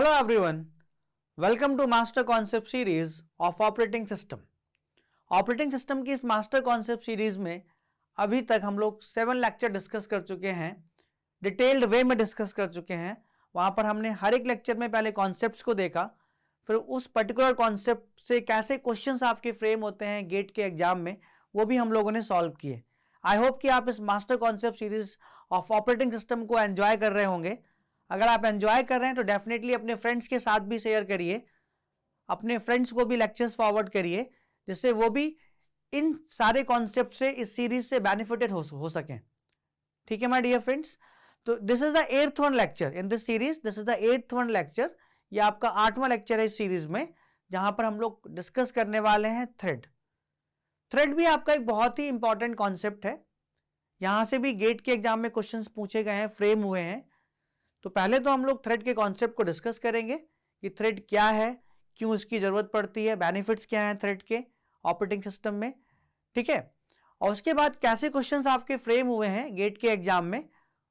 Hello everyone, welcome to master concept series of operating system. Operating system की इस master concept series में अभी तक हम लोग 7 लेक्चर डिस्कस कर चुके हैं, डिटेल्ड वे में डिस्कस कर चुके हैं। वहां पर हमने हर एक लेक्चर में पहले कॉन्सेप्ट्स को देखा, फिर उस पर्टिकुलर कॉन्सेप्ट से कैसे क्वेश्चंस आपके फ्रेम होते हैं गेट के एग्जाम में, वो भी हम लोगों ने सॉल्व किए। आई होप कि आप इस master concept series of operating system को एंजॉय कर रहे होंगे। अगर आप एंजॉय कर रहे हैं तो डेफिनेटली अपने फ्रेंड्स के साथ भी शेयर करिए, अपने फ्रेंड्स को भी लेक्चर्स फॉरवर्ड करिए, जिससे वो भी इन सारे कॉन्सेप्ट से, इस सीरीज से बेनिफिटेड हो सकें। ठीक है माय डियर फ्रेंड्स, तो this is the 8th one lecture in this series. This is the 8th one lecture. ये आपका 8वां लेक्चर है इस सीरीज में, जहां पर हम लोग डिस्कस करने वाले हैं थ्रेड। थ्रेड भी आपका एक बहुत ही इंपॉर्टेंट कॉन्सेप्ट है। यहां से भी गेट के एग्जाम में क्वेश्चंस पूछे गए हैं, फ्रेम हुए हैं। तो पहले तो हम लोग थ्रेड के कॉन्सेप्ट को डिस्कस करेंगे कि थ्रेड क्या है, क्यों इसकी जरूरत पड़ती है, बेनिफिट्स क्या हैं थ्रेड के ऑपरेटिंग सिस्टम में। ठीक है, और उसके बाद कैसे क्वेश्चंस आपके फ्रेम हुए हैं गेट के एग्जाम में,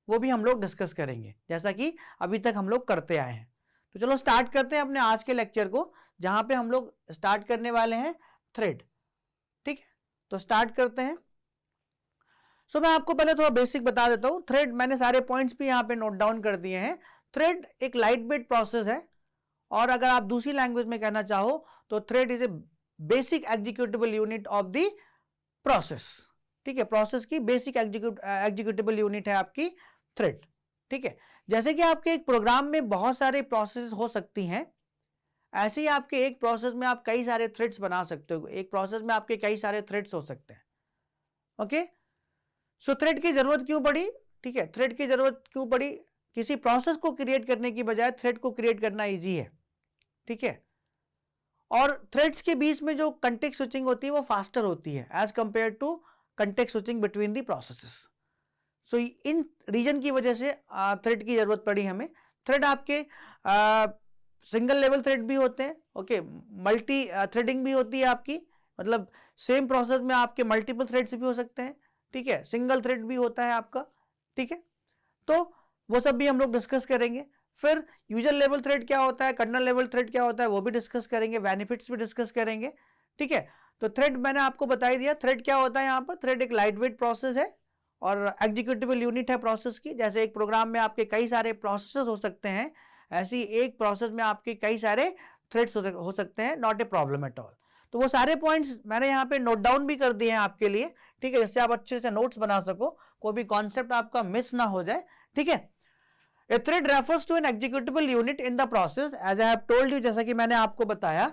वो भी हम लोग डिस्कस करेंगे, जैसा कि अभी तक हम लोग करते आए हैं। तो चलो स्टार्ट करते हैं अपने आज के लेक्चर को, जहां पे हम लोग स्टार्ट करने वाले हैं थ्रेड। ठीक है, तो स्टार्ट करते हैं। सो मैं आपको पहले थोड़ा बेसिक बता देता हूं। थ्रेड, मैंने सारे पॉइंट्स भी यहां पे नोट डाउन कर दिए हैं। थ्रेड एक लाइट वेट प्रोसेस है, और अगर आप दूसरी लैंग्वेज में कहना चाहो तो thread is a basic executable unit of the process. ठीक है, प्रोसेस की बेसिक एग्जीक्यूटेबल यूनिट है आपकी थ्रेड। ठीक है, जैसे कि आपके एक प्रोग्राम में बहुत सारे प्रोसेस हो सकती हैं, ऐसे ही आपके एक प्रोसेस में आप कई सारे थ्रेड्स बना सकते हो। एक प्रोसेस में आपके कई सारे थ्रेड्स हो सकते हैं। ओके, सो थ्रेड की जरूरत क्यों पड़ी? ठीक है, थ्रेड की जरूरत क्यों पड़ी? किसी प्रोसेस को क्रिएट करने की बजाय थ्रेड को क्रिएट करना इजी है। ठीक है, और थ्रेड्स के बीच में जो कंटेक्स्ट स्विचिंग होती है वो फास्टर होती है as compare to context switching between the processes. So इन रीजन की वजह से थ्रेड की जरूरत पड़ी हमें। थ्रेड आपके सिंगल लेवल थ्रेड भी होते हैं, ओके, मल्टी थ्रेडिंग भी होती है आपकी, मतलब सेम प्रोसेस में आपके मल्टीपल थ्रेड्स भी हो सकते हैं। ठीक है, सिंगल थ्रेड भी होता है आपका। ठीक है, तो वो सब भी हम लोग डिस्कस करेंगे। फिर यूजर लेवल थ्रेड क्या होता है, कर्नल लेवल थ्रेड क्या होता है, वो भी डिस्कस करेंगे, बेनिफिट्स भी डिस्कस करेंगे। ठीक है, तो थ्रेड मैंने आपको बता ही दिया। थ्रेड क्या होता है यहाँ पर? थ्रेड एक लाइट वेट प्रोसेस है और एग्जीक्यूटेबल यूनिट है प्रोसेस की। जैसे एक प्रोग्राम में आपके कई सारे प्रोसेस हो सकते हैं, ऐसी एक प्रोसेस में आपके कई सारे थ्रेड्स हो सकते हैं, not a problem at all. तो वो सारे पॉइंट्स मैंने यहाँ पे नोट डाउन भी कर दिए हैं आपके लिए। ठीक है, जिससे आप अच्छे से नोट्स बना सको, कोई भी कॉन्सेप्ट आपका मिस ना हो जाए। ठीक है, a thread refers to an executable unit in the process, as I have told you, जैसा कि मैंने आपको बताया,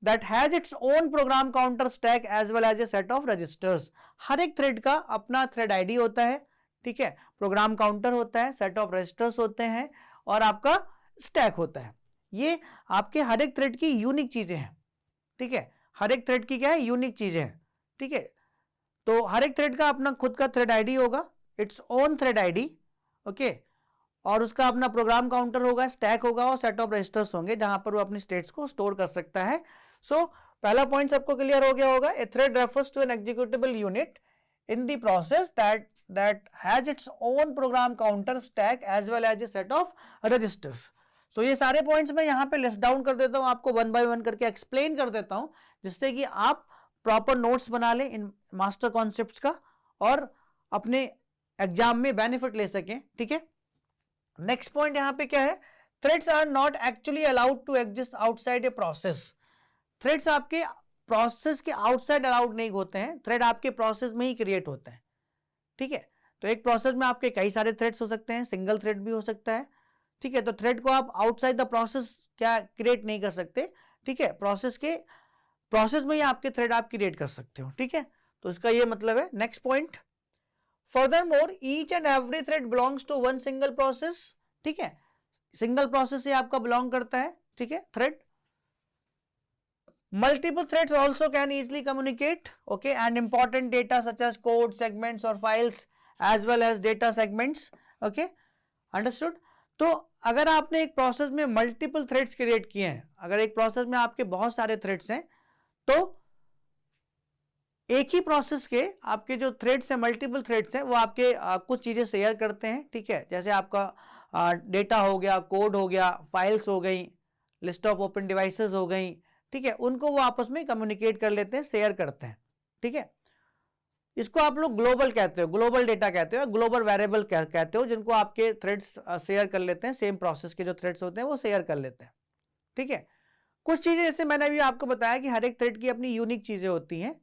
that has its own program counter stack as well as a set of registers. हर एक थ्रेड का अपना थ्रेड आईडी होता है। ठीक है, प्रोग्राम काउंटर होता है, सेट ऑफ रजिस्टर्स होते हैं, और आपका स्टैक होता है। ये आपके हर एक थ्रेड की यूनिक चीजें हैं। ठीक है, हर एक थ्रेड की क्या है? यूनिक चीजें हैं। ठीक है, तो हर एक थ्रेड का अपना खुद का थ्रेड आईडी होगा, its own thread ID. Okay, और उसका अपना प्रोग्राम काउंटर होगा, स्टैक होगा, और सेट ऑफ रजिस्टर्स होंगे जहां पर वो अपनी स्टेट्स को स्टोर कर सकता है। सो पहला पॉइंट सबको क्लियर हो गया होगा। A thread refers to an executable unit in the process that has its own program counter stack as well as a set of registers. So ये सारे पॉइंट्स मैं यहाँ पे लिस्ट डाउन कर देता हूँ, आपको वन बाय वन करके एक्सप्लेन कर देता हूँ, जिससे कि आप प्रॉपर नोट्स बना लें इन मास्टर कॉन्सेप्ट्स का और अपने एग्जाम में बेनिफिट ले सकें। ठीक है, नेक्स्ट पॉइंट यहाँ पे क्या है? Threads are not actually allowed to exist outside a process. Threads आपके प्रोसेस के आउटसाइड अलाउड नहीं होते हैं, थ्रेड आपके प्रोसेस में ही क्रिएट होते हैं। ठीक है, तो एक प्रोसेस में आपके कई सारे थ्रेड्स हो सकते हैं, सिंगल थ्रेड भी हो सकता है। ठीक है, तो थ्रेड को आप आउटसाइड द प्रोसेस क्या क्रिएट नहीं कर सकते। ठीक है, प्रोसेस में ही आपके थ्रेड आप क्रिएट कर सकते हो। ठीक है, तो इसका ये मतलब है। Next point, furthermore each and every thread belongs to one single process. ठीक है, सिंगल प्रोसेस से आपका बिलोंग करता है। ठीक है, thread multiple threads also can easily communicate, okay, and important data such as code segments or files as well as data segments, okay, understood। तो अगर आपने एक प्रोसेस में मल्टीपल थ्रेड्स क्रिएट किए हैं, अगर एक प्रोसेस में आपके बहुत सारे थ्रेड्स हैं, तो एक ही प्रोसेस के आपके जो थ्रेड्स हैं, मल्टीपल थ्रेड्स हैं, वो आपके कुछ चीजें शेयर करते हैं, ठीक है। जैसे आपका डेटा हो गया, कोड हो गया, फाइल्स हो गई, लिस्ट ऑफ ओपन डिवाइसेस हो गई, ठीक है, उनको वो आपस में कम्युनिकेट कर लेते हैं, शेयर करते हैं, ठीक है। इसको आप लोग ग्लोबल कहते हो, ग्लोबल डेटा कहते हो, ग्लोबल वेरिएबल कहते हो, जिनको आपके थ्रेड्स शेयर कर लेते हैं, सेम प्रोसेस के जो थ्रेड्स होते हैं वो शेयर कर लेते हैं, ठीक है। कुछ चीजें जैसे मैंने अभी आपको बताया कि हर एक थ्रेड की अपनी यूनिक चीजें होती हैं,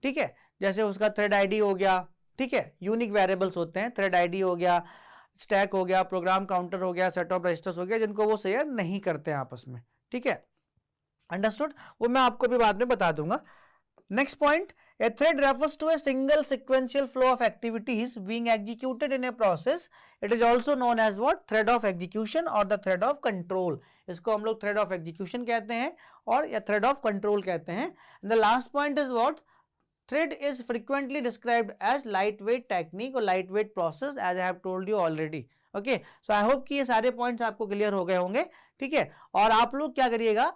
ठीक है। जैसे उसका थ्रेड आईडी हो गया, ठीक है, यूनिक वेरिएबल्स होते हैं, थ्रेड आईडी हो गया, स्टैक हो गया, प्रोग्राम काउंटर हो गया, सेट ऑफ रजिस्टर्स हो गया, जिनको वो शेयर नहीं करते हैं आपस में, ठीक है। अंडरस्टूड, वो मैं आपको भी बाद में बता दूंगा। Next point, a thread refers to a single sequential flow of activities being executed in a process. It is also known as what? Thread of execution or the thread of control. इसको हम लोग thread of execution कहते हैं और या thread of control कहते हैं. And the last point is what? Thread is frequently described as lightweight technique or lightweight process, as I have told you already. Okay, so I hope कि ये सारे points आपको clear हो गए होंगे, ठीक है। और आप लोग क्या करिएगा,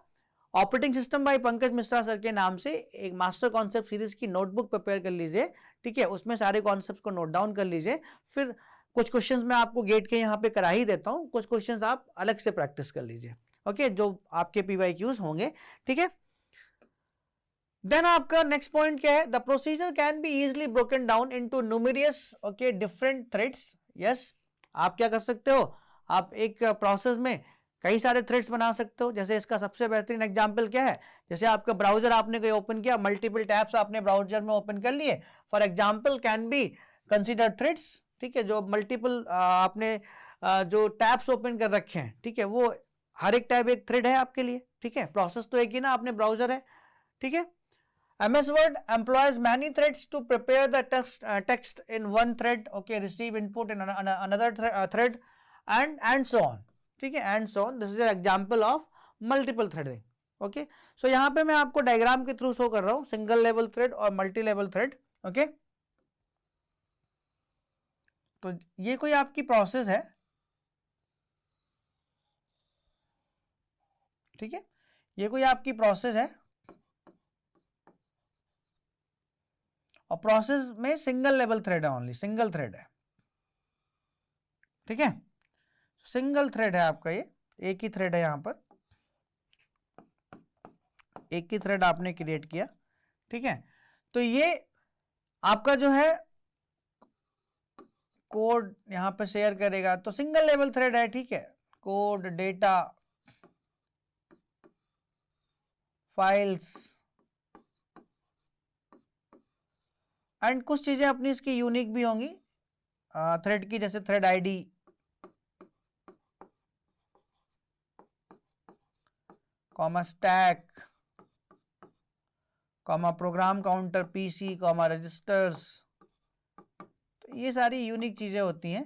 operating system by Pankaj Mishra sir के नाम से एक मास्टर कॉन्सेप्ट सीरीज की नोटबुक प्रिपेयर कर लीजिए, ठीक है। उसमें सारे कॉन्सेप्ट्स को नोट डाउन कर लीजिए। फिर कुछ क्वेश्चंस मैं आपको गेट के यहाँ पे करा ही देता हूँ, कुछ क्वेश्चंस आप अलग से प्रैक्टिस कर लीजिए, ओके, जो आपके PYQs होंगे, ठीक है। देन आपका नेक्स्ट पॉइंट क्या है, the procedure can be easily broken down into numerous okay different threads. Yes, आप क्या कर सकते हो, आप एक प्रोसेस में कई सारे थ्रेड्स बना सकते हो। जैसे इसका सबसे बेहतरीन एग्जांपल क्या है, जैसे आपका ब्राउजर आपने कोई ओपन किया, मल्टीपल टैब्स आपने ब्राउजर में ओपन कर लिए, for example can be consider threads, ठीक है। जो मल्टीपल आपने जो टैब्स ओपन कर रखे हैं, ठीक है, वो हर एक टैब एक थ्रेड है आपके लिए, ठीक है। प्रोसेस तो एक ही ना, आपने ब्राउजर है, ठीक है। MS Word employs many threads to prepare the text in one thread, okay, receive input in another thread and so on, ठीक है, and so on. This is an example of multiple threading, okay. So यहाँ पे मैं आपको diagram के through show कर रहा हूँ सिंगल लेवल थ्रेड और मल्टी लेवल थ्रेड, ओके। तो ये कोई आपकी प्रोसेस है, ठीक है, ये कोई आपकी प्रोसेस है और प्रोसेस में सिंगल लेवल थ्रेड है, ओनली सिंगल थ्रेड है, ठीक है। सिंगल थ्रेड है आपका, ये एक ही थ्रेड है, यहां पर एक ही थ्रेड आपने क्रिएट किया, ठीक है। तो ये आपका जो है कोड यहां पे शेयर करेगा, तो सिंगल लेवल थ्रेड है, ठीक है। कोड, डेटा, फाइल्स एंड कुछ चीजें अपनी इसकी यूनिक भी होंगी थ्रेड की, जैसे thread ID, comma stack, comma program counter, PC, comma registers, तो ये सारी यूनिक चीजें होती हैं,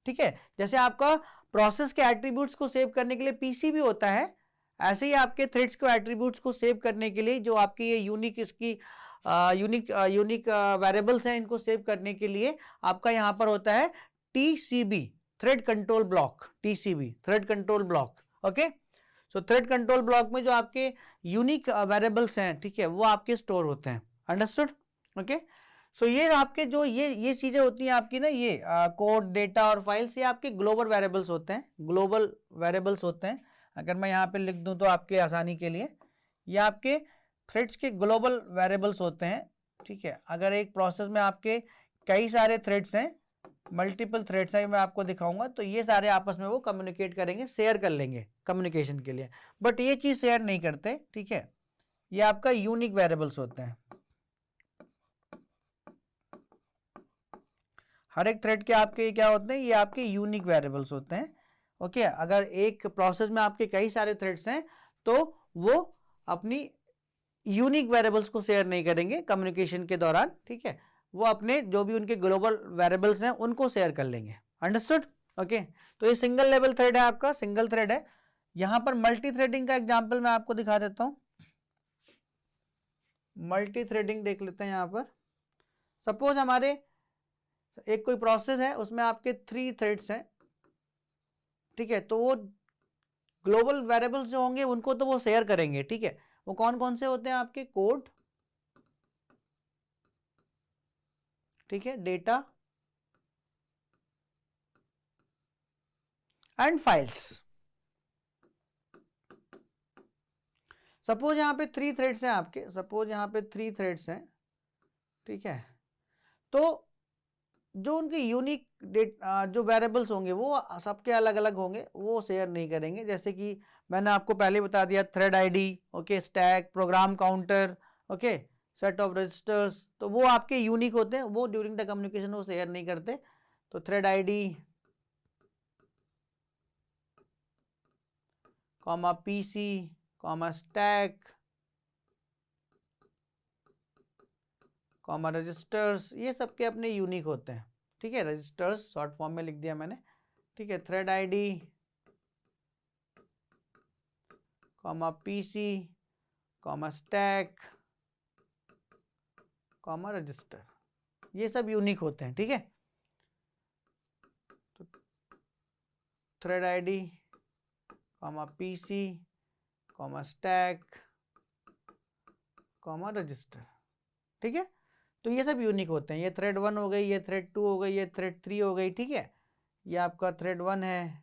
ठीक है। जैसे आपका प्रोसेस के एट्रीब्यूट्स को सेव करने के लिए पीसी भी होता है, ऐसे ही आपके थ्रेड्स को एट्रीब्यूट्स को सेव करने के लिए जो आपकी ये यूनिक इसकी यूनिक वेरिएबल्स हैं, इनको सेव करने के लिए आपका यहाँ पर होता है TCB, thread control block, TCB thread control block, okay. सो थ्रेड कंट्रोल ब्लॉक में जो आपके यूनिक वेरिएबल्स हैं, ठीक है, वो आपके स्टोर होते हैं, अंडरस्टूड, ओके। सो ये आपके जो ये चीजें होती हैं आपकी ना, ये कोड, डेटा और फाइल्स, ये आपके ग्लोबल वेरिएबल्स होते हैं, ग्लोबल वेरिएबल्स होते हैं। अगर मैं यहाँ पे लिख दूं तो आपके आसानी के लिए, ये आपके थ्रेड्स के ग्लोबल वेरिएबल्स होते हैं, ठीक है। अगर एक प्रोसेस में आपके कई सारे थ्रेड्स हैं, मल्टीपल थ्रेड्स हैं, मैं आपको दिखाऊंगा, तो ये सारे आपस में वो कम्युनिकेट करेंगे, शेयर कर लेंगे कम्युनिकेशन के लिए, बट ये चीज शेयर नहीं करते, ठीक है। ये आपका यूनिक वेरिएबल्स होते हैं, हर एक थ्रेड के आपके क्या होते हैं, ये आपके यूनिक वेरिएबल्स होते हैं, ओके। अगर एक प्रोसेस में आपके कई सारे थ्रेड्स हैं तो वो अपनी यूनिक वेरिएबल्स को शेयर नहीं करेंगे कम्युनिकेशन के दौरान, ठीक है। वो अपने जो भी उनके ग्लोबल वेरिएबल्स हैं उनको शेयर कर लेंगे, अंडरस्टूड, ओके। तो ये सिंगल लेवल थ्रेड है, आपका सिंगल थ्रेड है। यहां पर मल्टी थ्रेडिंग का एग्जांपल मैं आपको दिखा देता हूं, मल्टी थ्रेडिंग देख लेते हैं। यहां पर सपोज हमारे एक कोई प्रोसेस है, उसमें आपके 3 थ्रेड्स हैं, ठीक है। तो वो ग्लोबल वेरिएबल्स जो होंगे उनको तो वो शेयर करेंगे, ठीक है। वो कौन कौन से होते हैं आपके, कोड, ठीक है, डेटा एंड फाइल्स। सपोज यहां पे 3 थ्रेड्स हैं आपके, सपोज यहां पे 3 थ्रेड्स हैं, ठीक है। तो जो उनके यूनिक जो वेरिएबल्स होंगे वो सबके अलग अलग होंगे, वो शेयर नहीं करेंगे। जैसे कि मैंने आपको पहले बता दिया, thread ID, okay, stack, program counter, okay, set of registers, तो वो आपके यूनिक होते हैं, वो ड्यूरिंग द कम्युनिकेशन वो शेयर नहीं करते। तो thread ID comma PC comma stack comma registers, ये सबके अपने यूनिक होते हैं, ठीक है। रजिस्टर्स शॉर्ट फॉर्म में लिख दिया मैंने, ठीक है। Thread ID comma PC comma stack comma register, ये सब यूनिक होते हैं, ठीक है। तो thread ID comma PC comma stack comma register, ठीक है। तो ये सब यूनिक होते हैं। ये थ्रेड 1 हो गई, ये थ्रेड 2 हो गई, ये थ्रेड 3 हो गई, ठीक है। ये आपका थ्रेड 1 है,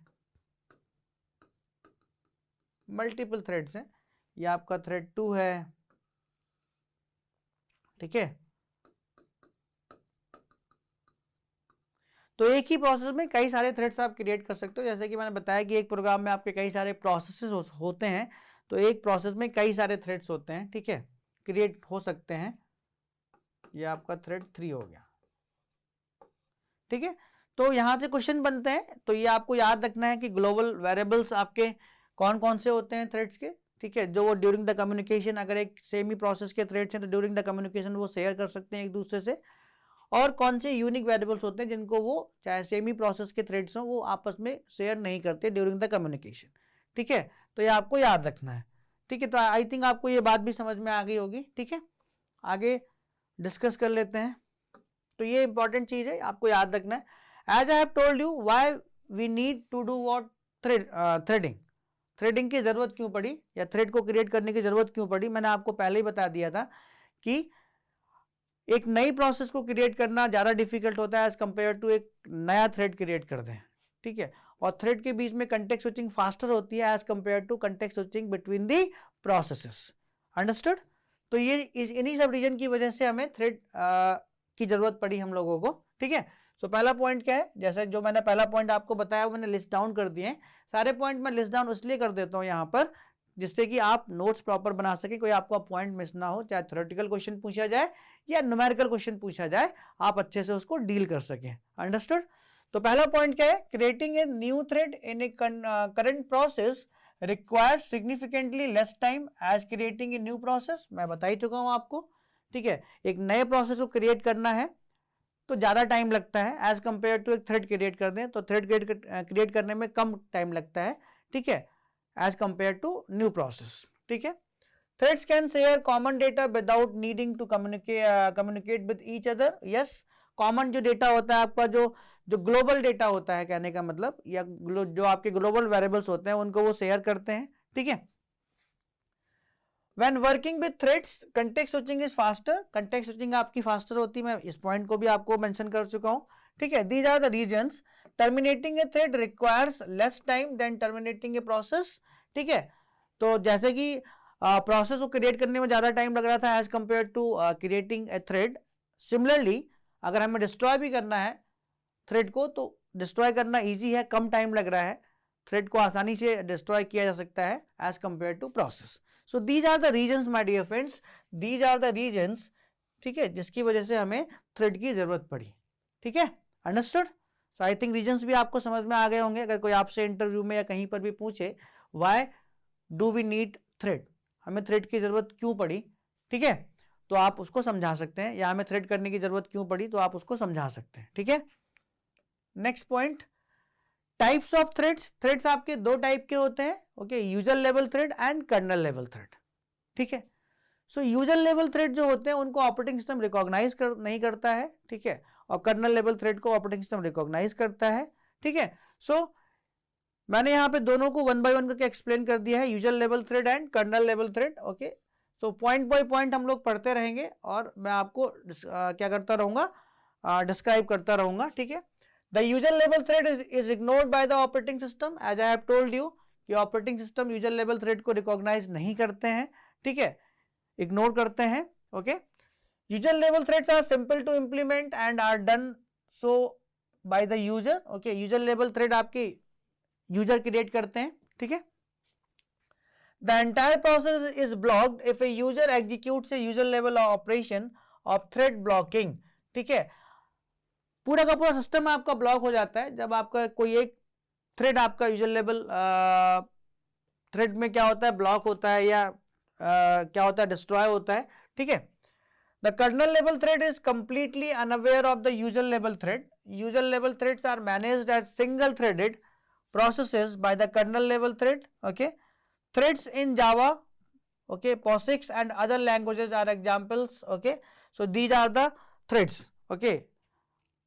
मल्टीपल थ्रेड्स हैं। ये आपका थ्रेड 2 है, ठीक है। तो एक ही प्रोसेस में कई सारे थ्रेड्स आप क्रिएट कर सकते हो। जैसे कि मैंने बताया कि एक प्रोग्राम में आपके कई सारे प्रोसेसेस होते हैं, तो एक प्रोसेस में कई सारे थ्रेड्स होते हैं, ठीक है, क्रिएट हो सकते हैं। ये आपका थ्रेड 3 हो गया, ठीक है। तो यहां से क्वेश्चन बनते हैं, तो ये आपको याद रखना है कि ग्लोबल वेरिएबल्स आपके कौन कौन से होते हैं थ्रेड्स के, ठीक है, जो वो ड्यूरिंग द कम्युनिकेशन, अगर एक सेम ही प्रोसेस के थ्रेड्स हैं तो ड्यूरिंग द कम्युनिकेशन वो शेयर कर सकते हैं एक दूसरे से। और कौन से यूनिक वेरिएबल्स होते हैं जिनको वो, चाहे सेम ही प्रोसेस के थ्रेड्स हों, वो आपस में शेयर नहीं करते ड्यूरिंग द कम्युनिकेशन, ठीक है। तो ये आपको याद रखना है, ठीक है। तो आई थिंक आपको ये बात भी समझ में आ गई होगी, ठीक है। आगे डिस्कस कर लेते हैं। तो ये इंपॉर्टेंट चीज है, आपको याद रखना है। As I have told you why we need to do what, threading. Threading की जरूरत क्यों पड़ी, या थ्रेड को क्रिएट करने की जरूरत क्यों पड़ी, मैंने आपको पहले ही बता दिया था कि एक नई प्रोसेस को क्रिएट करना ज्यादा डिफिकल्ट होता है एज कंपेयर टू एक नया थ्रेड क्रिएट कर दें, ठीक है। और थ्रेड के बीच में कंटेक्स्ट स्विचिंग फास्टर होती है as compare to context switching between the processes. Understood. तो ये इन्हीं सब रीजन की वजह से हमें थ्रेड की जरूरत पड़ी हम लोगों को, ठीक है। सो पहला पॉइंट क्या है, जैसे जो मैंने पहला पॉइंट आपको बताया वो मैंने लिस्ट डाउन कर दिए हैं। सारे पॉइंट मैं लिस्ट डाउन इसलिए कर देता हूं यहाँ पर, जिससे कि आप नोट्स प्रॉपर बना सके, कोई आपका पॉइंट मिस ना हो, चाहे थ्योरेटिकल क्वेश्चन पूछा जाए या न्यूमेरिकल क्वेश्चन पूछा जाए, आप अच्छे से उसको डील कर सके। अंडरस्टूड। तो पहला पॉइंट क्या है, creating a new thread in a current process requires significantly less time as creating a new process. मैं बता ही चुका हूं आपको, ठीक है। एक नए प्रोसेस को क्रिएट करना है तो ज्यादा टाइम लगता है एज कंपेयर टू एक थ्रेड क्रिएट कर दें, तो थ्रेड क्रिएट करने में कम टाइम लगता है, ठीक है, as compare to new process, ठीक है। Threads can share common data without needing to communicate with each other. Yes, common जो डेटा होता है आपका, जो ग्लोबल डेटा होता है, कहने का मतलब, या जो आपके ग्लोबल वेरिएबल्स होते हैं उनको वो शेयर करते हैं, ठीक है। When working with threads, context switching is faster. Context switching आपकी faster होती है, मैं इस पॉइंट को भी आपको मेंशन कर चुका हूं, ठीक है। These are the reasons terminating a thread requires less time than terminating a process, ठीक है। तो जैसे कि प्रोसेस को क्रिएट करने में ज्यादा टाइम लग रहा था as compare to creating a thread, similarly अगर हमें डिस्ट्रॉय भी करना है थ्रेड को, तो डिस्ट्रॉय करना इजी है, कम टाइम लग रहा है, थ्रेड को आसानी से डिस्ट्रॉय किया जा सकता है as compare to process. So these are the reasons my dear friends, these are the reasons, ठीक है, जिसकी वजह से हमें थ्रेड की जरूरत पड़ी, ठीक है। Understood. So I think reasons भी आपको समझ में आ गए होंगे। अगर कोई आपसे इंटरव्यू में या कहीं पर भी पूछे why do we need thread, हमें थ्रेड की जरूरत क्यों पड़ी, ठीक है, तो आप उसको समझा सकते हैं, या हमें थ्रेड करने की जरूरत क्यों पड़ी, तो आप उसको समझा सकते हैं, ठीक है। Next point, types of threads. Threads आपके दो टाइप के होते हैं, okay, user level thread and kernel level thread, ठीक है। सो यूजर लेवल थ्रेड जो होते हैं उनको ऑपरेटिंग सिस्टम रिकॉग्नाइज नहीं करता है, ठीक है, और कर्नल लेवल थ्रेड को ऑपरेटिंग सिस्टम रिकॉग्नाइज करता है, ठीक है। सो मैंने यहाँ पे दोनों को 1 बाय 1 करके एक्सप्लेन कर दिया है, user level thread and kernel level thread, okay. So point by point हम लोग पढ़ते रहेंगे और मैं आपको क्या करता रहूंगा, डिस्क्राइब करता रहूंगा, ठीक है। The user level thread is ignored by the operating system, as I have told you कि operating system user level thread को रिकॉग्नाइज नहीं करते हैं, ठीक है, इग्नोर करते हैं, okay. User level threads are simple to implement and are done so by the user, okay. User level thread आपके यूजर क्रिएट करते हैं, ठीक है। The entire process is blocked if a user executes a user level operation of thread blocking, ठीक है। पूरा का पूरा सिस्टम आपका ब्लॉक हो जाता है जब आपका कोई एक थ्रेड आपका यूजर लेवल थ्रेड में क्या होता है, ब्लॉक होता है या क्या होता है, डिस्ट्रॉय होता है, ठीक है। The kernel level thread is completely unaware of the user level thread. User level threads are managed as single threaded processes by the kernel level thread, okay. Threads in Java, okay, POSIX and other languages are examples, okay. So these are the threads, okay,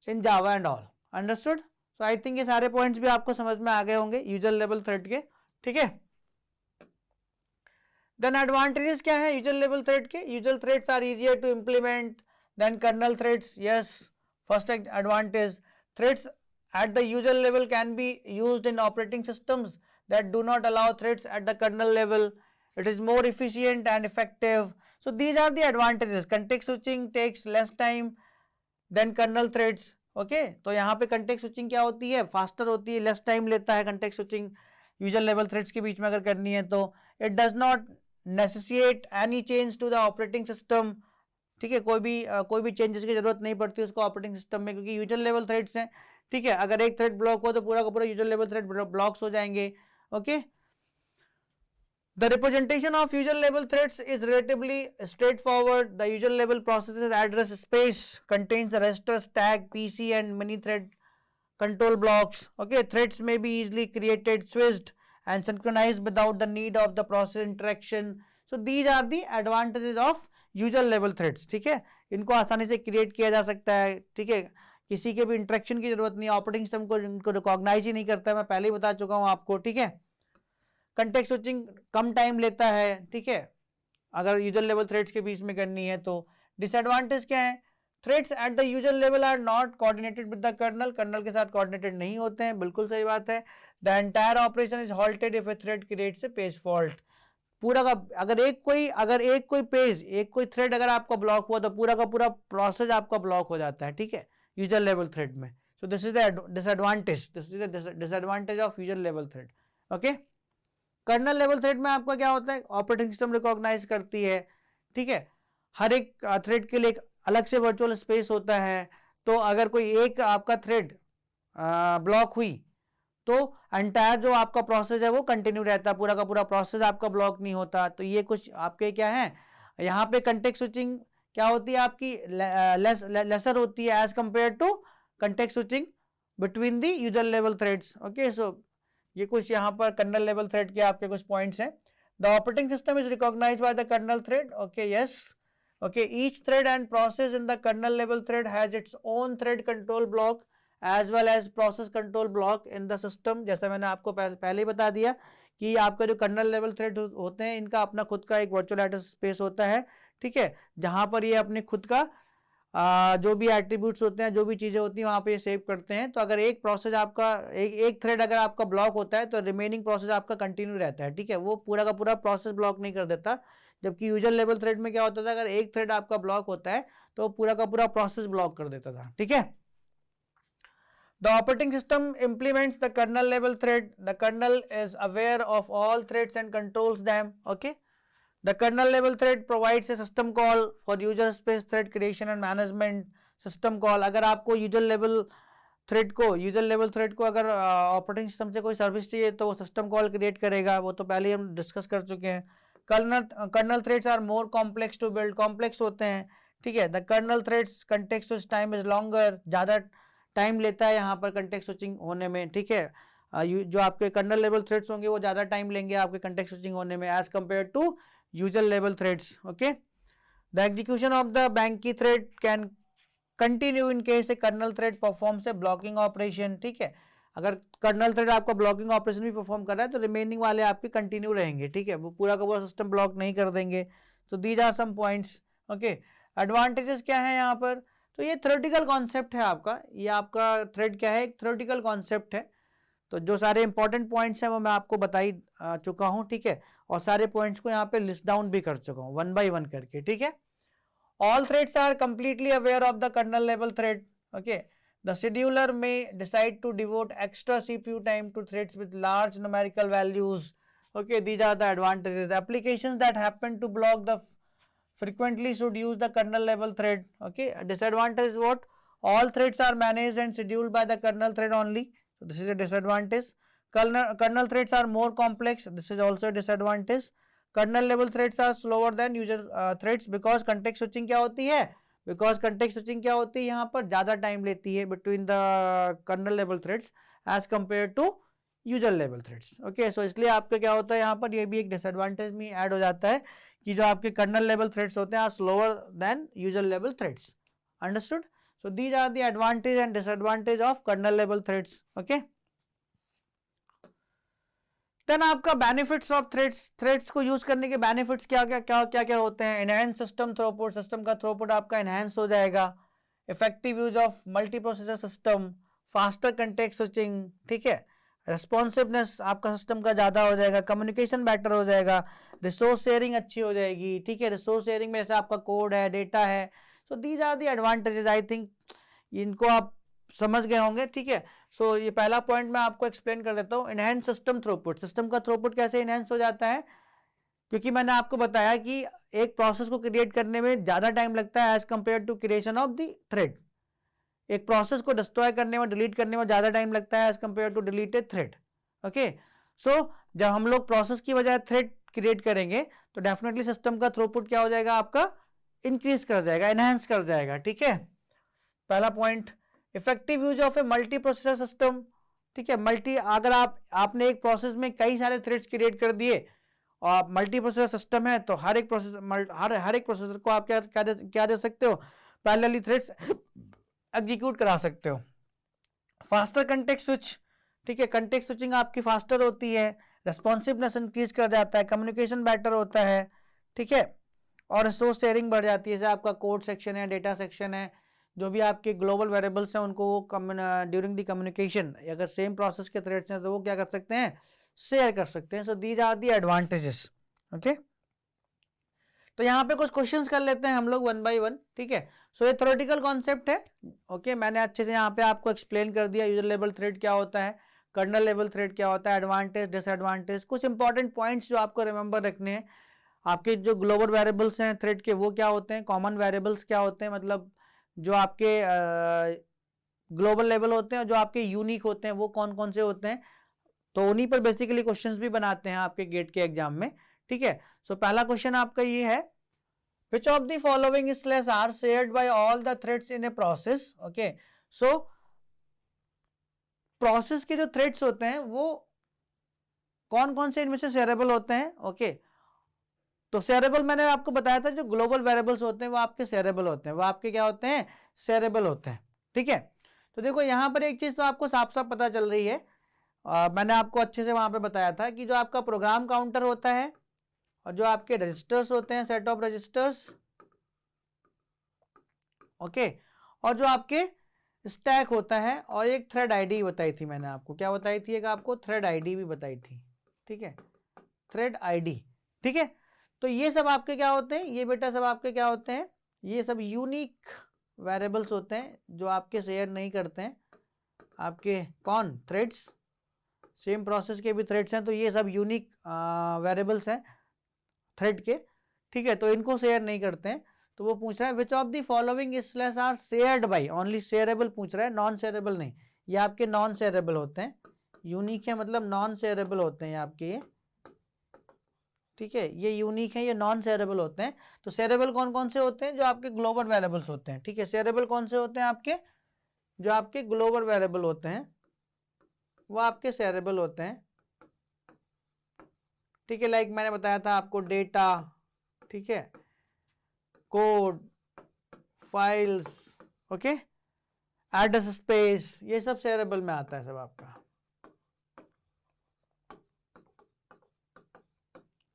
in Java and all. Understood? So I think ये सारे points भी आपको समझ में आ गए होंगे user level thread के, ठीक है। Then advantages क्या है user level thread के? User threads are easier to implement than kernel threads. Yes, first advantage, threads at the user level can be used in operating systems that do not allow threads at the kernel level. It is more efficient and effective. So these are the advantages. Context switching takes less time than kernel threads. Okay, तो यहाँ पे context switching क्या होती है, faster होती है, less time लेता है context switching user level threads के बीच में अगर करनी है तो। It does not necessitate any change to the operating system, ठीक है। कोई भी चेंजेस की जरूरत नहीं पड़ती उसको ऑपरेटिंग सिस्टम में, क्योंकि यूजर लेवल थ्रेड्स हैं, ठीक है। अगर एक थ्रेड ब्लॉक हो तो पूरा का पूरा यूजर लेवल थ्रेड ब्लॉक्स हो जाएंगे, okay. The representation of user level threads is relatively straightforward. The user level process's address space contains the register, stack, PC and many thread control blocks, okay. Threads may be easily created, switched and synchronized without the need of the process interaction. So these are the advantages of user level threads, ठीक है। इनको आसानी से create किया जा सकता है, ठीक है, किसी के भी इंटरेक्शन की जरूरत नहीं, ऑपरेटिंग सिस्टम को इनको रिकॉग्नाइज ही नहीं करता है, मैं पहले ही बता चुका हूं आपको, ठीक है। कंटेक्स्ट स्विचिंग कम टाइम लेता है, ठीक है, अगर यूजर लेवल थ्रेड्स के बीच में करनी है तो। डिसएडवांटेज क्या है, threads at the user level are not coordinated with the kernel, kernel के साथ कोऑर्डिनेटेड नहीं होते हैं, बिल्कुल सही बात है। The entire operation is halted if A thread creates a page fault, पूरा का अगर एक कोई थ्रेड अगर आपका ब्लॉक हुआ तो पूरा का पूरा प्रोसेस आपका ब्लॉक हो जाता है, ठीक है, यूजर लेवल थ्रेड में। So this is the disadvantage of user level thread, okay. Kernel level thread में आपका क्या होता है, ऑपरेटिंग सिस्टम रिकॉग्नाइज करती है, ठीक है, हर एक थ्रेड के लिए एक अलग से वर्चुअल स्पेस होता है, तो अगर कोई एक आपका थ्रेड ब्लॉक हुई तो एंटायर जो आपका प्रोसेस है वो कंटिन्यू रहता है, पूरा का पूरा प्रोसेस आपका ब्लॉक नहीं होता। तो ये कुछ आपके क्या है, यहाँ पे कंटेक्स्ट स्विचिंग क्या होती है आपकी, लेसर होती है as compare to context switching between the user level threads, okay. So ये कुछ यहाँ पर कर्नल लेवल थ्रेड के आपके कुछ पॉइंट्स हैं। The operating system is recognised by the kernel thread, okay, yes, okay. Each thread and process in the kernel level thread has its own thread control block as well as process control block in the system. जैसा मैंने आपको पहले ही बता दिया कि आपका जो colonel level thread होते हैं इनका अपना खुद का एक वर्चुअल एड्रेस स्पेस होता है, ठीक है, जहां पर ये अपने खुद का जो भी एट्रीब्यूट्स होते हैं, जो भी चीजें होती हैं वहां पे ये सेव करते हैं। तो अगर एक प्रोसेस आपका एक थ्रेड अगर आपका ब्लॉक होता है तो रिमेनिंग प्रोसेस आपका कंटिन्यू रहता है, ठीक है, वो पूरा का पूरा प्रोसेस ब्लॉक नहीं कर देता। जबकि यूजर लेवल थ्रेड में क्या होता था, अगर एक थ्रेड आपका ब्लॉक होता है तो पूरा का पूरा प्रोसेस ब्लॉक कर देता था, ठीक है। The operating system implements the kernel level thread. The kernel is aware of all threads and controls them, okay. The kernel level thread provides a system call for user space thread creation and management. System call, अगर आपको user level thread को अगर operating system से कोई service चाहिए तो वो system call create करेगा, वो तो पहले हम डिस्कस कर चुके हैं। Kernel threads are more complex to build, complex होते हैं, ठीक है। The kernel threads context switch time is longer, ज़्यादा टाइम लेता है यहाँ पर कंटेक्स्ट स्विचिंग होने में, ठीक है। जो आपके कर्नल लेवल थ्रेड्स होंगे वो ज़्यादा टाइम लेंगे आपके कंटेक्स्ट स्विचिंग होने में as compare to user level threads, okay. The execution of the bank key thread can continue in case a kernel thread performs a blocking operation, ठीक है। अगर कर्नल थ्रेड आपका ब्लॉकिंग ऑपरेशन भी perform कर रहा है तो रिमेनिंग वाले आपके कंटिन्यू रहेंगे, ठीक है, वो पूरा का पूरा सिस्टम ब्लॉक नहीं कर देंगे। तो these are some points, okay. Advantages क्या है यहाँ पर, तो ये थ्योरेटिकल कॉन्सेप्ट है आपका, ये आपका थ्रेड क्या है, एक थ्योरेटिकल कॉन्सेप्ट है। तो जो सारे इंपॉर्टेंट पॉइंट्स हैं वो मैं आपको बता ही चुका हूं, ठीक है, और सारे पॉइंट्स को यहाँ पे लिस्ट डाउन भी कर चुका हूं 1 by 1 करके, ठीक है। All threads are completely aware of the kernel level thread. Okay, the scheduler may decide to devote extra CPU time to threads with large numerical values. Okay, these are the advantages. Applications that happen to block the frequently should use the kernel level thread. Okay, disadvantage is what? All threads are managed and scheduled by the kernel thread only. So this is a disadvantage. Kernel threads are more complex. This is also a disadvantage. Kernel level threads are slower than user threads because context switching क्या होती है, because context switching क्या होती है, यहाँ पर ज्यादा time लेती है between the kernel level threads as compare to user level threads. Okay, so इसलिए आपका क्या होता है यहाँ पर, ये भी एक डिसएडवांटेज में ऐड हो जाता है कि जो आपके कर्नल लेवल थ्रेड्स होते हैं are slower than user level threads. Understood? So these are the advantage and disadvantage of kernel level threads. Okay, then आपका बेनिफिट्स ऑफ थ्रेड्स को यूज करने के बेनिफिट्स क्या क्या होते हैं। एनहांस सिस्टम थ्रूपुट, सिस्टम का थ्रूपुट आपका एनहांस हो जाएगा। Effective use of multi processor system, faster context switching, ठीक है, रेस्पॉन्सिवनेस आपका सिस्टम का ज्यादा हो जाएगा, कम्युनिकेशन बेटर हो जाएगा, रिसोर्स शेयरिंग अच्छी हो जाएगी, ठीक है, रिसोर्स शेयरिंग में जैसे आपका कोड है, डेटा है, so these are the advantages. I think इनको आप समझ गए होंगे, ठीक है। सो ये पहला पॉइंट मैं आपको एक्सप्लेन कर देता हूँ, एनहांस सिस्टम थ्रूपुट। सिस्टम का थ्रूपुट कैसे एनहांस हो जाता है, क्योंकि मैंने आपको बताया कि एक प्रोसेस को क्रिएट करने में ज्यादा टाइम लगता है as compare to creation of the thread. एक प्रोसेस को डिस्ट्रॉय करने में, डिलीट करने में ज्यादा टाइम लगता है as compare to deleted thread. Okay, so जब हम लोग प्रोसेस की बजाय थ्रेड क्रिएट करेंगे तो डेफिनेटली सिस्टम का थ्रूपुट क्या हो जाएगा, आपका इंक्रीज कर जाएगा, एनहांस कर जाएगा, ठीक है। पहला point, effective use of a multi processor system, ठीक है। अगर आपने एक प्रोसेस में कई सारे थ्रेड्स क्रिएट कर दिए और मल्टी प्रोसेसर सिस्टम है तो हर एक प्रोसेसर को आप क्या दे सकते हो, पैरेलली थ्रेड्स एग्जीक्यूट करा सकते हो। फास्टर कंटेक्स्ट स्विच, ठीक है, कंटेक्स्ट स्विचिंग आपकी फास्टर होती है, रेस्पॉन्सिवनेस इंक्रीज कर जाता है, कम्युनिकेशन बेटर होता है, ठीक है, और रिसोर्स शेयरिंग बढ़ जाती है। जैसे आपका कोड सेक्शन है, डेटा सेक्शन है, जो भी आपके ग्लोबल वेरिएबल्स हैं उनको ड्यूरिंग द कम्युनिकेशन अगर सेम प्रोसेस के थ्रेड्स हैं तो वो क्या कर सकते हैं, शेयर कर सकते हैं। So these are the advantages. Okay, तो यहाँ पे कुछ क्वेश्चंस कर लेते हैं हम लोग 1 by 1, ठीक है। सो ये थ्योरेटिकल कॉन्सेप्ट है। ओके, मैंने अच्छे से यहाँ पे आपको एक्सप्लेन कर दिया यूजर लेवल थ्रेड क्या होता है, कर्नल लेवल थ्रेड क्या होता है, एडवांटेज डिसएडवांटेज, कुछ इंपॉर्टेंट पॉइंट्स जो आपको रिमेंबर रखने हैं। आपके जो ग्लोबल वेरिएबल्स हैं थ्रेड के वो क्या होते हैं, कॉमन वेरिएबल्स क्या होते हैं, मतलब जो आपके ग्लोबल लेवल होते हैं और जो आपके यूनिक होते हैं वो कौन कौन से होते हैं, तो उन्हीं पर बेसिकली क्वेश्चंस भी बनाते हैं आपके गेट के एग्जाम में, ठीक है। सो पहला क्वेश्चन आपका ये है, which of the following slash are shared by all the threads in a process। okay, so process के जो थ्रेड्स होते हैं वो कौन कौन से इनमें से शेयरेबल होते हैं। ओके, तो शेयरेबल मैंने आपको बताया था जो ग्लोबल वेरिएबल्स होते हैं वो आपके शेयरेबल होते हैं, वो आपके क्या होते हैं, शेयरेबल होते हैं, ठीक है। तो देखो यहाँ पर एक चीज तो आपको साफ साफ पता चल रही है, मैंने आपको अच्छे से वहां पे बताया था कि जो आपका प्रोग्राम काउंटर होता है और जो आपके रजिस्टर्स होते हैं, सेट ऑफ रजिस्टर्स, ओके, और जो आपके स्टैक होता है, और एक थ्रेड आईडी बताई थी मैंने आपको, क्या बताई थी, एक आपको थ्रेड आईडी भी बताई थी, ठीक है, थ्रेड आईडी, ठीक है। तो ये सब आपके क्या होते हैं, ये बेटा सब आपके क्या होते हैं, ये सब यूनिक वेरिएबल्स होते हैं जो आपके शेयर नहीं करते हैं आपके कौन, थ्रेड्स, सेम प्रोसेस के भी थ्रेड्स हैं तो ये सब यूनिक वेरिएबल्स हैं थ्रेड के, ठीक है, तो इनको शेयर नहीं करते हैं। तो वो पूछ रहा है which of the following slash are shared by, only shareable पूछ रहा है, नॉन शेयरेबल नहीं, ये आपके नॉन शेयरेबल होते हैं, यूनिक है मतलब नॉन शेयरेबल होते हैं आपके ये, ठीक है, ये यूनिक है, ये नॉन शेयरेबल होते हैं। तो शेयरेबल कौन कौन से होते हैं, जो आपके ग्लोबल वेरिएबल्स होते हैं, ठीक है, शेयरेबल कौन से होते हैं आपके, जो आपके ग्लोबल वेरिएबल होते हैं वो आपके शेयरेबल होते हैं, ठीक है। लाइक मैंने बताया था आपको डेटा, ठीक है, code, files, okay, address space, ये सब शेयरेबल में आता है सब आपका,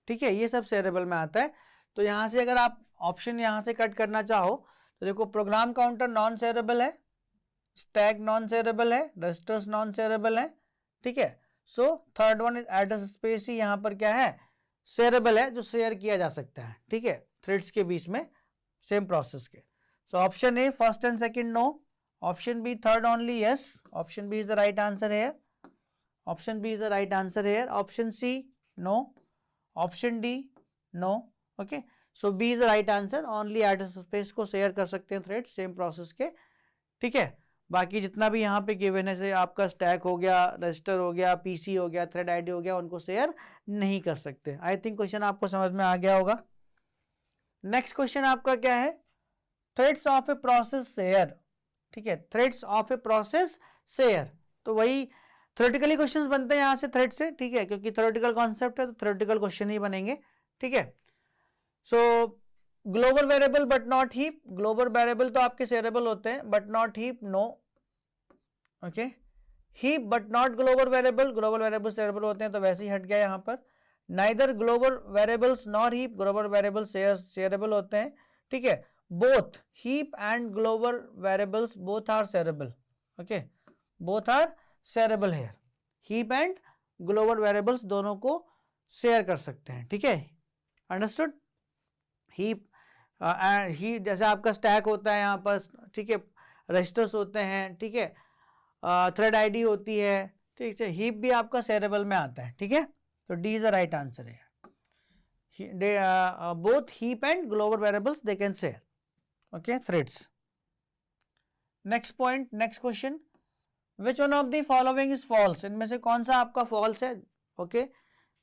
ठीक है, ये सब शेयरेबल में आता है। तो यहां से अगर आप ऑप्शन यहां से कट करना चाहो तो देखो प्रोग्राम काउंटर नॉन शेयरेबल है, स्टैक नॉन शेयरेबल है, रजिस्टर्स नॉन शेयरेबल है, ठीक है। So third one is address space ही यहाँ पर क्या है, शेयरेबल है, जो शेयर किया जा सकता है, ठीक है, थ्रेड्स के बीच में सेम प्रोसेस के। So option A first and second no, option B third only yes, option B is the right answer here, option B is the right answer here, option C no, option D no, okay. So B is the right answer, only address space को share कर सकते हैं thread same process के, ठीक है। बाकी जितना भी यहाँ पे गिवन है, आपका स्टैक हो गया, रजिस्टर हो गया, पीसी हो गया, थ्रेड आईडी हो गया, उनको शेयर नहीं कर सकते। आई थिंक क्वेश्चन आपको समझ में आ गया होगा। नेक्स्ट क्वेश्चन आपका क्या है, threads of a process share, ठीक है, threads of a process share, तो वही थ्योरेटिकली क्वेश्चंस बनते हैं यहाँ से थ्रेड से, ठीक है, क्योंकि थ्योरेटिकल कॉन्सेप्ट है तो थ्योरेटिकल क्वेश्चन ही बनेंगे, ठीक है। So global variable but not heap, global variable तो आपके शेयरेबल होते हैं but not heap, no, okay. Heap but not global variable, global variable shareable होते हैं तो वैसे ही हट गया यहाँ पर। Neither global variables nor heap, global variable shareable होते हैं, ठीक है। Both heap and global variables both are shareable, okay, both are shareable here, heap and global variables दोनों को शेयर कर सकते हैं, ठीक है, अंडरस्टूड। हीप जैसे आपका स्टैक होता है यहाँ पर, ठीक है, रजिस्टर्स होते हैं, ठीक है, थ्रेड आईडी होती है, ठीक है, हीप भी आपका शेयरेबल में आता है, ठीक है। तो D is the right answer है, both heap and global variables they can share, okay, threads. Next point, next question, which one of the following is false, इनमें से कौन सा आपका फॉल्स है, ओके।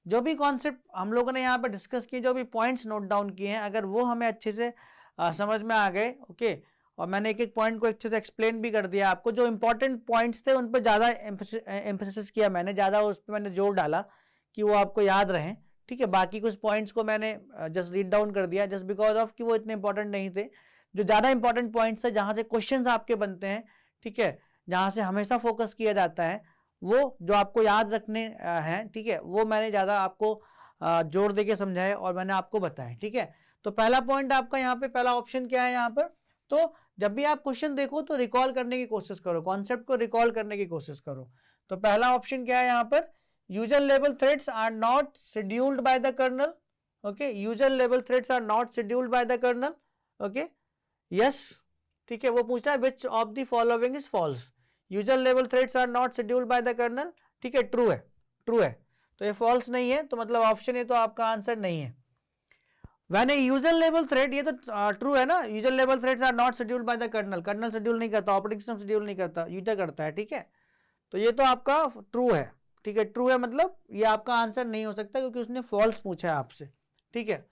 जो भी कॉन्सेप्ट हम लोगों ने यहाँ पर डिस्कस किए, जो भी पॉइंट्स नोट डाउन किए हैं, अगर वो हमें अच्छे से समझ में आ गए, ओके, और मैंने एक एक पॉइंट को अच्छे से एक्सप्लेन भी कर दिया आपको, जो इंपॉर्टेंट पॉइंट्स थे उन पर ज़्यादा एम्फेसिस किया मैंने, ज़्यादा उस पर मैंने जोर डाला कि वो आपको याद रहें, ठीक है। बाकी कुछ पॉइंट्स को मैंने जस्ट रीड डाउन कर दिया, जस्ट बिकॉज ऑफ कि वो इतने इंपॉर्टेंट नहीं थे। जो ज़्यादा इंपॉर्टेंट पॉइंट्स थे, जहाँ से क्वेश्चंस आपके बनते हैं, ठीक है, जहाँ से हमेशा फोकस किया जाता है, वो जो आपको याद रखने हैं, ठीक है, वो मैंने ज़्यादा आपको जोर देके समझाया और मैंने आपको बताया, ठीक है। तो पहला पॉइंट आपका यहाँ पे, पहला ऑप्शन क्या है यहाँ पर, तो जब भी आप क्वेश्चन देखो तो रिकॉल करने की कोशिश करो, कॉन्सेप्ट को रिकॉल करने की कोशिश करो। तो पहला ऑप्शन क्या है यहाँ पर, user level threads are not scheduled by the kernel, okay, user level threads are not scheduled by the kernel, okay, yes, ठीक है। वो पूछता है which of the following is false, user level threads are not scheduled by the kernel, ठीक है, true है, true है, तो ये फॉल्स नहीं है, तो मतलब ऑप्शन ए तो आपका आंसर नहीं है। When a user level thread, ये तो ट्रू है ना, user level threads are not scheduled by the kernel, kernel schedule नहीं करता, ऑपरेटिंग सिस्टम शेड्यूल नहीं करता, यूजर करता है, ठीक है। तो ये तो आपका ट्रू है, ठीक है, ट्रू है, मतलब ये आपका आंसर नहीं हो सकता क्योंकि उसने फॉल्स पूछा है आपसे, ठीक है।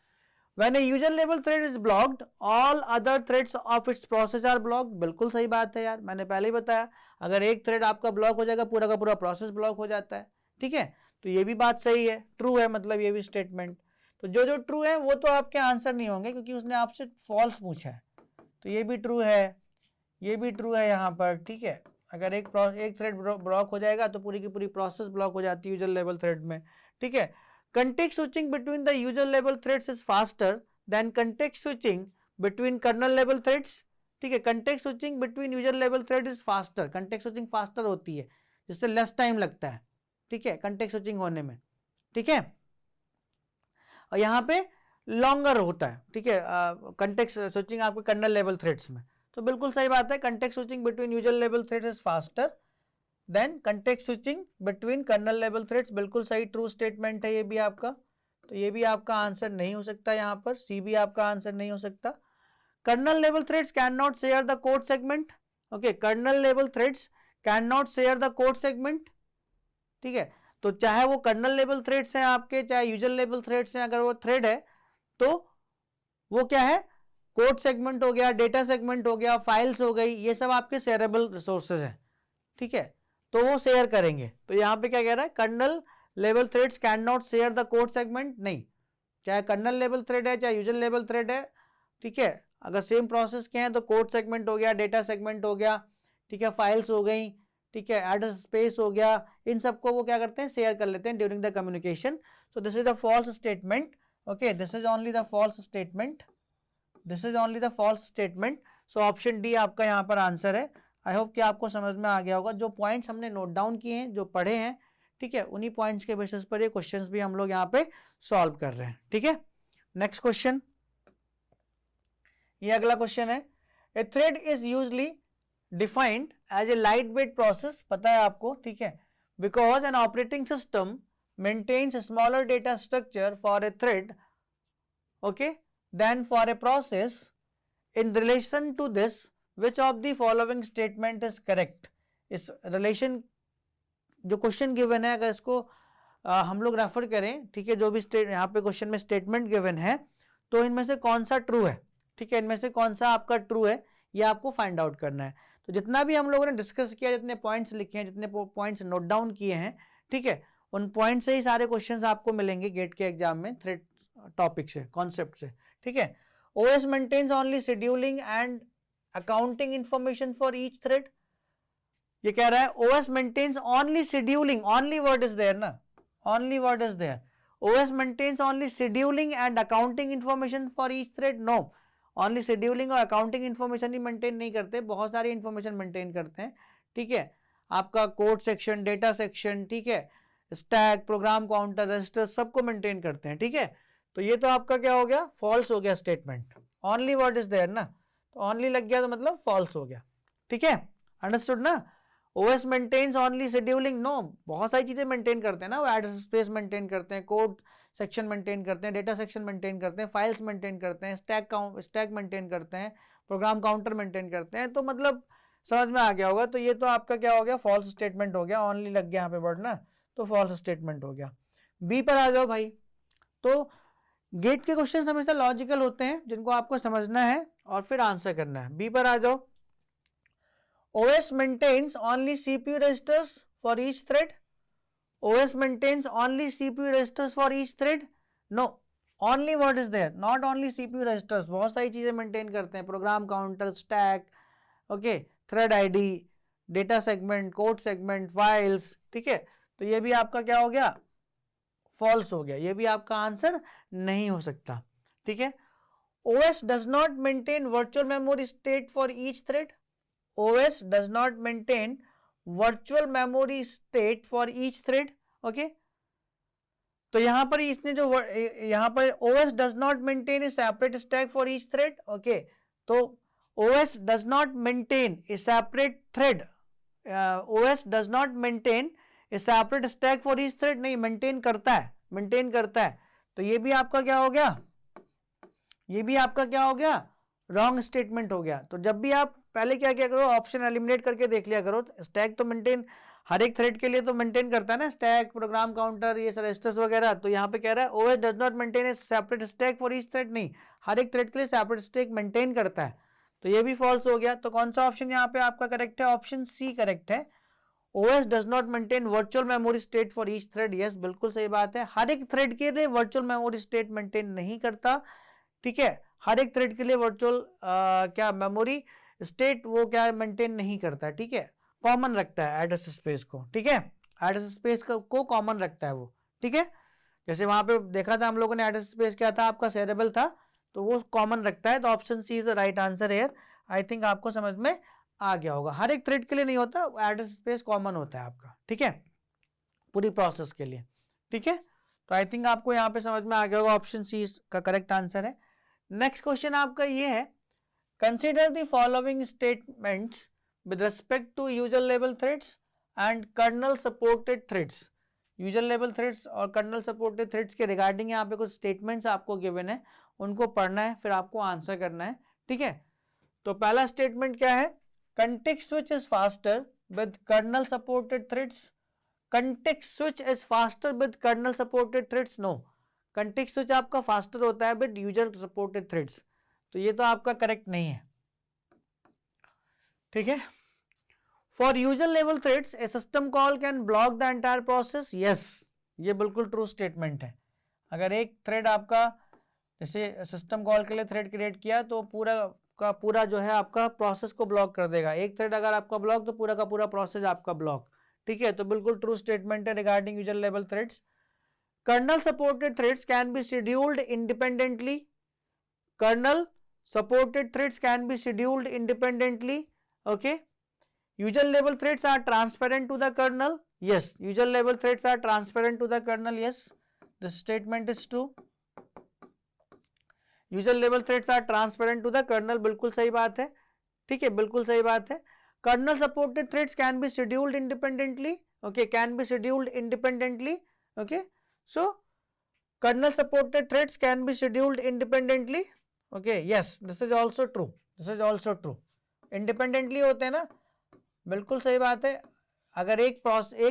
When a user level thread is blocked, all other threads of its process are blocked, बिल्कुल सही बात है यार, मैंने पहले ही बताया, अगर एक थ्रेड आपका ब्लॉक हो जाएगा, पूरा का पूरा प्रोसेस ब्लॉक हो जाता है, ठीक है। तो ये भी बात सही है, ट्रू है, मतलब ये भी स्टेटमेंट। तो जो जो ट्रू है वो तो आपके आंसर नहीं होंगे क्योंकि उसने आपसे फॉल्स पूछा है, तो ये भी ट्रू है, ये भी ट्रू है यहाँ पर, ठीक है। अगर एक थ्रेड ब्लॉक हो जाएगा तो पूरी की पूरी प्रोसेस ब्लॉक हो जाती है यूजर लेवल थ्रेड में, ठीक है। Context switching between the user level threads is faster than context switching between kernel level threads, ठीक है। context switching between user level thread is faster, context switching faster होती है, जिससे less time लगता है, ठीक है, context switching होने में, ठीक है। और यहाँ पे longer होता है, ठीक है, context switching आपके kernel level threads में, तो बिल्कुल सही बात है, context switching between user level threads is faster than context switching between kernel level threads, बिल्कुल सही, ट्रू स्टेटमेंट है ये भी आपका, तो ये भी आपका आंसर नहीं हो सकता, यहाँ पर सी भी आपका आंसर नहीं हो सकता। Kernel level threads can not share the code segment, okay, kernel level threads can not share the code segment, ठीक है। तो चाहे वो कर्नल लेवल थ्रेड्स हैं आपके, चाहे यूजर लेवल थ्रेड्स हैं, अगर वो थ्रेड है तो वो क्या है, कोड सेगमेंट हो गया, डेटा सेगमेंट हो गया, फाइल्स हो गई, ये सब आपके शेयरेबल रिसोर्सेज हैं, ठीक है, तो वो शेयर करेंगे। तो यहाँ पे क्या कह रहा है, kernel level threads can not share the code segment, नहीं, चाहे कर्नल लेवल थ्रेड है चाहे यूजर लेवल थ्रेड है, ठीक है, अगर सेम प्रोसेस के हैं तो कोड सेगमेंट हो गया, डेटा सेगमेंट हो गया, ठीक है, फाइल्स हो गई, ठीक है, एड्रेस स्पेस हो गया, इन सबको वो क्या करते हैं, शेयर कर लेते हैं during the communication. So this is the false statement, okay, this is only the false statement, this is only the false statement. So option D आपका यहाँ पर आंसर है। आई होप कि आपको समझ में आ गया होगा। जो पॉइंट्स हमने नोट डाउन किए हैं, जो पढ़े हैं, ठीक है, उन्हीं पॉइंट्स के बेसिस पर ये क्वेश्चंस भी हम लोग यहाँ पे सॉल्व कर रहे हैं। ठीक है, नेक्स्ट क्वेश्चन, ये अगला क्वेश्चन है। A thread is usually defined as a light weight process, पता है आपको, ठीक है, because an operating system maintains smaller data structure for a thread, okay, then for a process. In relation to this which of the following statement is correct. इस relation जो question given है, अगर इसको हम लोग रेफर करें, ठीक है, जो भी यहाँ पे क्वेश्चन में स्टेटमेंट गिवन है, तो इनमें से कौन सा ट्रू है, ठीक है, इनमें से कौन सा आपका ट्रू है, ये आपको फाइंड आउट करना है। तो जितना भी हम लोगों ने डिस्कस किया, जितने पॉइंट्स लिखे हैं, जितने पॉइंट्स नोट डाउन किए हैं, ठीक है, उन पॉइंट से ही सारे क्वेश्चंस आपको मिलेंगे गेट के एग्जाम में, थ्रेड टॉपिक से, कॉन्सेप्ट से। ठीक है, OS maintains only scheduling and accounting information for each thread. ये कह रहा है OS maintains only scheduling, only word is there ना, only word is there. OS maintains only scheduling and accounting information for each thread, no, only scheduling और accounting information ही maintain नहीं करते, बहुत सारी इंफॉर्मेशन मेंटेन करते हैं। ठीक है, आपका कोड सेक्शन, डेटा सेक्शन, ठीक है, स्टैक, प्रोग्राम काउंटर, रजिस्टर, सबको मेंटेन करते हैं। ठीक है, तो ये तो आपका क्या हो गया, फॉल्स हो गया statement, only word is there ना, तो ओनली लग गया तो मतलब फॉल्स हो गया। ठीक है, अंडरस्टूड ना। OS maintains only scheduling, no, बहुत सारी चीजें मेंटेन करते हैं ना, वो एड्रेस स्पेस मेंटेन करते हैं, कोड सेक्शन मेंटेन करते हैं, डेटा सेक्शन मेंटेन करते हैं, फाइल्स मेंटेन करते हैं, स्टैक मेंटेन करते हैं, प्रोग्राम काउंटर मेंटेन करते हैं। तो मतलब समझ में आ गया होगा। तो ये तो आपका क्या हो गया, फॉल्स स्टेटमेंट हो गया, ओनली लग गया यहाँ पे वर्ड ना, तो फॉल्स स्टेटमेंट हो गया। बी पर आ जाओ भाई। तो गेट के क्वेश्चन हमेशा लॉजिकल होते हैं, जिनको आपको समझना है और फिर आंसर करना है। बी पर आ जाओ। OS maintains only CPU registers for each thread. OS maintains only CPU registers for each thread. No, only word is there, not only CPU registers. बहुत सारी चीजें मेंटेन करते हैं, programme counter, stack, okay, thread ID, data segment, code segment, files. ठीक है, तो ये भी आपका क्या हो गया, फॉल्स हो गया, ये भी आपका आंसर नहीं हो सकता। ठीक है, OS does not maintain virtual memory state for each thread. OS does not maintain virtual memory state for each thread. Okay, तो यहां पर इसने जो यहां पर OS does not maintain a separate stack for each thread. Okay, तो OS does not maintain a separate thread. OS does not maintain a separate stack for each thread. नहीं, maintain करता है, मेंटेन करता है। तो ये भी आपका क्या हो गया, ये भी आपका क्या हो गया, रॉन्ग स्टेटमेंट हो गया। तो जब भी आप पहले क्या क्या करो, ऑप्शन एलिमिनेट करके देख लिया करो। स्टैक तो मेंटेन हर एक थ्रेड के लिए तो मेंटेन करता है ना, स्टैक, प्रोग्राम काउंटर, ये रजिस्टर्स वगैरह। तो यहाँ पे कह रहा है OS does not maintain A separate stack for each thread, नहीं, हर एक थ्रेड के लिए सेपरेट स्टैक मेंटेन करता है। तो ये भी फॉल्स हो गया। तो कौन सा ऑप्शन यहाँ पे आपका करेक्ट है, ऑप्शन सी करेक्ट है। OS does not maintain virtual memory state for each thread, yes, बिल्कुल सही बात है, हर एक थ्रेड के लिए वर्चुअल मेमोरी स्टेट मेंटेन नहीं करता। ठीक है, हर एक थ्रेड के लिए वर्चुअल क्या मेमोरी स्टेट वो क्या मेंटेन नहीं करता। ठीक है, कॉमन रखता है एड्रेस स्पेस को। ठीक है, एड्रेस स्पेस को कॉमन रखता है वो। ठीक है, जैसे वहां पे देखा था हम लोगों ने, एड्रेस स्पेस क्या था आपका, शेयरेबल था, तो वो कॉमन रखता है। तो option C is the right answer here. I think आपको समझ में आ गया होगा, हर एक थ्रेड के लिए नहीं होता, एड्रेस स्पेस कॉमन होता है आपका। ठीक है, पूरी प्रोसेस के लिए। ठीक है, तो आई थिंक आपको यहाँ पे समझ में आ गया होगा, ऑप्शन सी का करेक्ट आंसर है। नेक्स्ट क्वेश्चन आपका ये है, consider the following statements with respect to user level threads and kernel supported threads. User level threads और कर्नल सपोर्टेड थ्रेड्स के रिगार्डिंग यहाँ पे कुछ स्टेटमेंट्स आपको गिवन है, उनको पढ़ना है, फिर आपको आंसर करना है। ठीक है, तो पहला स्टेटमेंट क्या है, context switch is faster with kernel supported threads. Context switch is faster with kernel supported threads, no, context switch आपका फास्टर होता है विद यूजर सपोर्टेड थ्रेड्स, तो ये तो आपका करेक्ट नहीं है। ठीक है, for user level threads A system call can block the entire process, yes, ये बिल्कुल ट्रू स्टेटमेंट है। अगर एक थ्रेड आपका जैसे सिस्टम कॉल के लिए थ्रेड क्रिएट किया तो पूरा का पूरा जो है आपका प्रोसेस को ब्लॉक कर देगा। एक थ्रेड अगर आपका ब्लॉक तो पूरा का पूरा प्रोसेस आपका ब्लॉक। ठीक है, तो बिल्कुल ट्रू स्टेटमेंट है regarding user level threads. Kernel supported threads can be scheduled independently, kernel supported threads can be scheduled independently. Okay, user level threads are transparent to the kernel. Yes, user level threads are transparent to the kernel. Yes, this statement is true. user level threads are transparent to the kernel, बिल्कुल सही बात है, ठीक है, बिल्कुल सही बात है. kernel supported threads can be scheduled independently. Okay, can be scheduled independently. Okay, so kernel supported threads can be scheduled independently. Okay, yes, this is also true. This is also true. independently होते हैं ना, बिल्कुल सही बात है. अगर एक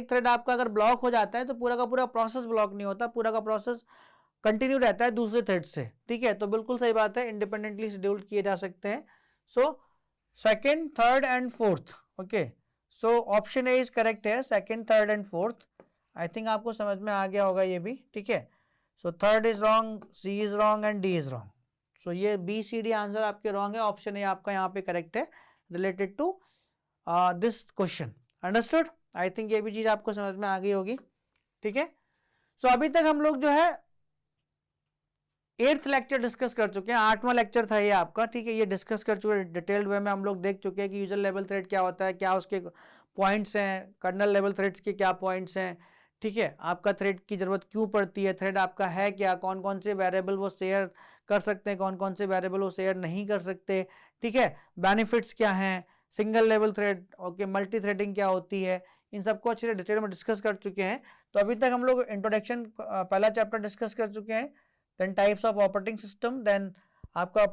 thread आपका अगर ब्लॉक हो जाता है तो पूरा का पूरा प्रोसेस ब्लॉक नहीं होता, पूरा का प्रोसेस कंटिन्यू रहता है दूसरे थ्रेड से, ठीक है. तो बिल्कुल सही बात है, इंडिपेंडेंटली शेड्यूल्ड किए जा सकते हैं. So second, third and fourth. Okay, so option A is correct है, second, third and fourth. I think आपको समझ में आ गया होगा ये भी, ठीक है. So third is wrong, C is wrong and D is wrong. So ये बी सी डी आंसर आपके रॉन्ग है, ऑप्शन ए आपका यहाँ पे करेक्ट है related to this question. Understood? I think ये भी चीज आपको समझ में आ गई होगी, ठीक है. सो अभी तक हम लोग जो है 8th लेक्चर डिस्कस कर चुके हैं, 8वां लेक्चर था ये आपका, ठीक है. ये डिस्कस कर चुके हैं डिटेल्ड वे में, हम लोग देख चुके हैं कि यूजर लेवल थ्रेड क्या होता है, क्या उसके पॉइंट्स हैं, कर्नल लेवल थ्रेड्स के क्या पॉइंट्स हैं, ठीक है. आपका थ्रेड की जरूरत क्यों पड़ती है, थ्रेड आपका है क्या, कौन कौन से वेरिएबल वो शेयर कर सकते हैं, कौन कौन से वेरिएबल वो शेयर नहीं कर सकते, ठीक है. बेनिफिट्स क्या हैं, single level thread, okay, multi threading क्या होती है, इन सबको अच्छे से डिटेल में डिस्कस कर चुके हैं. तो अभी तक हम लोग इंट्रोडक्शन पहला चैप्टर डिस्कस कर चुके हैं, then types of operating system, then आपका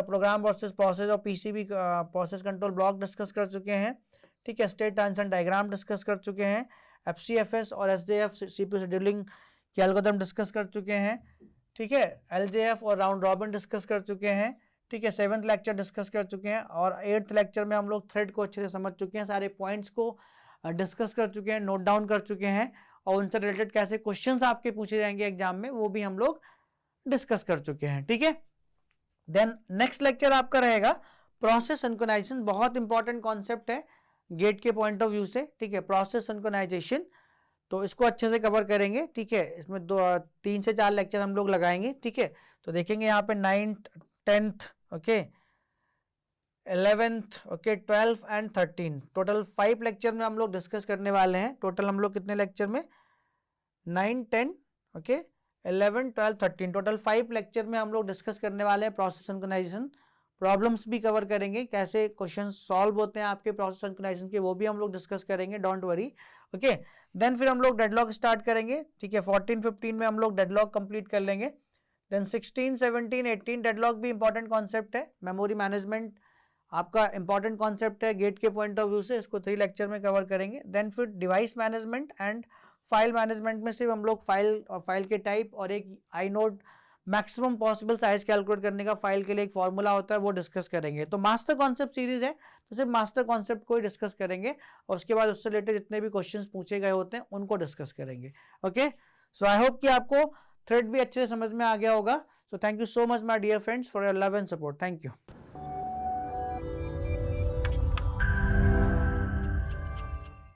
प्रोग्राम वर्सेस प्रोसेस और PCB process control block discuss कर चुके हैं, ठीक है. स्टेट ट्रांजिशन डायग्राम डिस्कस कर चुके हैं, एफसीएफएस और एसजेएफ सीपीयू शेड्यूलिंग की एल्गोरिथम डिस्कस कर चुके हैं, ठीक है. एलजेएफ और राउंड रॉबिन डिस्कस कर चुके हैं, ठीक है. 7th लेक्चर डिस्कस कर चुके हैं और 8th लेक्चर में हम लोग थ्रेड को अच्छे से समझ चुके हैं, सारे पॉइंट्स को डिस्कस कर चुके हैं, नोट डाउन कर चुके हैं, और उनसे रिलेटेड कैसे क्वेश्चंस आपके पूछे जाएंगे एग्जाम में वो भी हम लोग डिस्कस कर चुके हैं, ठीक है. देन नेक्स्ट लेक्चर आपका रहेगा प्रोसेस सिंक्रोनाइजेशन. बहुत इंपॉर्टेंट कॉन्सेप्ट है गेट के पॉइंट ऑफ व्यू से, ठीक है. प्रोसेस सिंक्रोनाइजेशन, तो इसको अच्छे से कवर करेंगे, ठीक है. इसमें 3 से 4 लेक्चर हम लोग लगाएंगे, ठीक है. तो देखेंगे यहाँ पे 9th, 10th, okay, 11th, okay, 12th and 13th, total 5 lecture में हम लोग डिस्कस करने वाले हैं. टोटल हम लोग कितने लेक्चर में, 9, 10, ओके, 11, 12, 13, टोटल 5 लेक्चर में हम लोग डिस्कस करने वाले हैं प्रोसेस सिंक्रोनाइजेशन. प्रॉब्लम्स भी कवर करेंगे, कैसे क्वेश्चन सॉल्व होते हैं आपके प्रोसेस सिंक्रोनाइजेशन के, वो भी हम लोग डिस्कस करेंगे, डोंट वरी, ओके. देन फिर हम लोग डेडलॉक स्टार्ट करेंगे, ठीक है. 14, 15 में हम लोग डेडलॉक कंप्लीट कर लेंगे. देन 16, 17, 18 डेडलॉक भी इंपॉर्टेंट कॉन्सेप्ट है. मेमोरी मैनेजमेंट आपका इंपॉर्टेंट कॉन्सेप्ट है गेट के पॉइंट ऑफ व्यू से, इसको 3 लेक्चर में कवर करेंगे. देन फिर device management and file management में सिर्फ हम लोग फाइल और फाइल के टाइप और एक inode maximum possible size calculate करने का फाइल के लिए एक फॉर्मूला होता है, वो डिस्कस करेंगे. तो मास्टर कॉन्सेप्ट सीरीज है, तो सिर्फ मास्टर कॉन्सेप्ट को ही डिस्कस करेंगे और उसके बाद उससे रिलेटेड जितने भी क्वेश्चंस पूछे गए होते हैं उनको डिस्कस करेंगे, ओके. सो आई होप कि आपको थ्रेड भी अच्छे से समझ में आ गया होगा. So thank you so much my dear friends for your love and support. Thank you.